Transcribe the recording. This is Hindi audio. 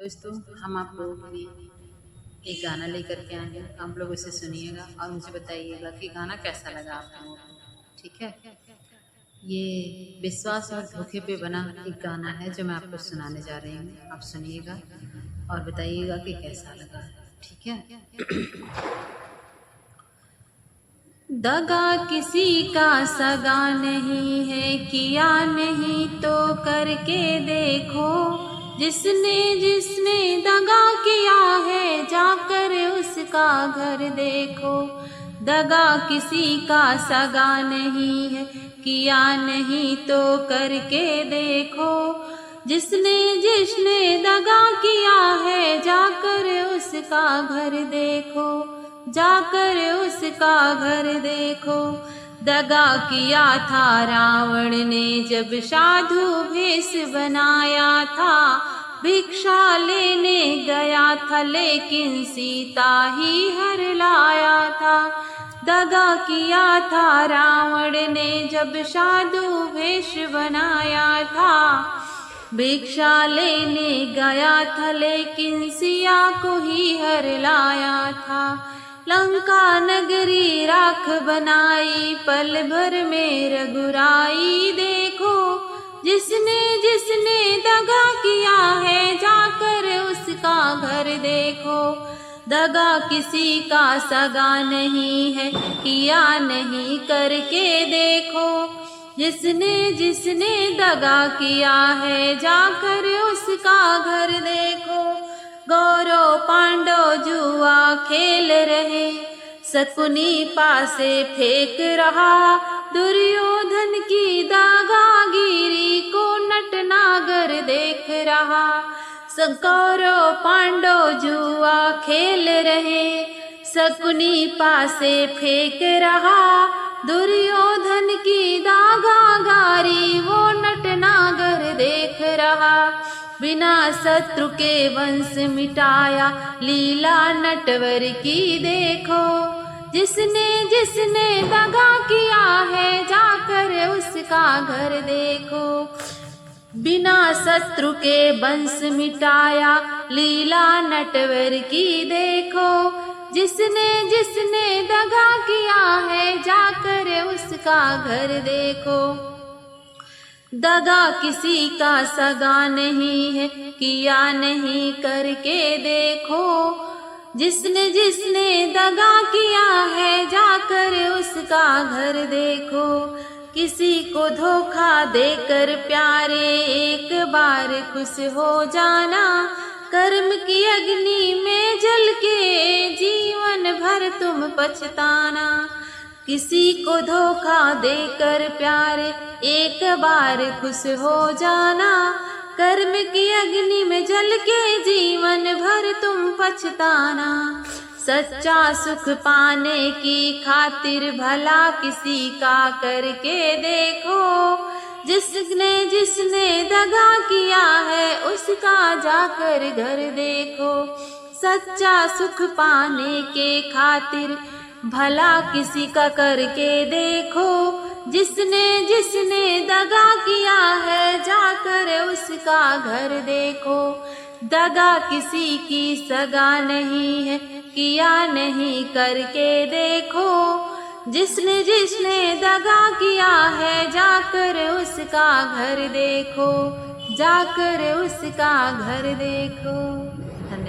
दोस्तों, हम आप लोगों के लिए एक गाना लेकर के आए हैं। आप लोग उसे सुनिएगा और मुझे बताइएगा कि गाना कैसा लगा आप लोगों को। ठीक है, ये विश्वास और धोखे पे बना एक गाना है जो मैं आपको सुनाने जा रही हूँ। आप सुनिएगा और बताइएगा कि कैसा लगा। ठीक है। दगा किसी का सगा नहीं है, किया नहीं तो करके देखो। जिसने जिसने दगा किया है, जाकर उसका घर देखो। दगा किसी का सगा नहीं है, किया नहीं तो करके देखो। जिसने जिसने दगा किया है, जाकर उसका घर देखो। जाकर उसका घर देखो। दगा किया था रावण ने जब साधु भेष बनाया था। भिक्षा लेने गया था लेकिन सीता ही हर लाया था। दगा किया था रावण ने जब साधु भेष बनाया था। भिक्षा लेने गया था लेकिन सिया को ही हर लाया था। लंका नगरी राख बनाई, पल भर में रघुराई देखो। जिसने जिसने दगा किया है, जाकर उसका घर देखो। दगा किसी का सगा नहीं है, किया नहीं करके देखो। जिसने जिसने दगा किया है, जाकर उसका घर देखो। गौरव पांडव जुआ खेल रहे, शकुनी पासे फेंक रहा। दुर्योधन की दागागिरी को नटनागर देख रहा। कौरव पांडव जुआ खेल रहे, शकुनी पासे फेंक रहा। दुर्योधन की दागागारी वो नटनागर देख रहा। बिना शत्रु के वंश मिटाया, लीला नटवर की देखो। जिसने जिसने दगा किया है, जाकर उसका घर देखो। बिना शत्रु के वंश मिटाया, लीला नटवर की देखो। जिसने जिसने दगा किया है, जाकर उसका घर देखो। दगा किसी का सगा नहीं है, किया नहीं करके देखो। जिसने जिसने दगा किया है, जाकर उसका घर देखो। किसी को धोखा देकर प्यारे, एक बार खुश हो जाना। कर्म की अग्नि में जल के जीवन भर तुम पछताना। किसी को धोखा देकर प्यारे, एक बार खुश हो जाना। कर्म की अग्नि में जल के जीवन भर तुम पछताना। सच्चा सुख पाने की खातिर भला किसी का करके देखो। जिसने जिसने दगा किया है, उसका जाकर घर देखो। सच्चा सुख पाने के खातिर भला किसी का करके देखो। जिसने जिसने दगा किया है, जाकर उसका घर देखो। दगा किसी की सगा नहीं है, किया नहीं करके देखो। जिसने जिसने दगा किया है, जाकर उसका घर देखो। जाकर उसका घर देखो। धन्यवाद।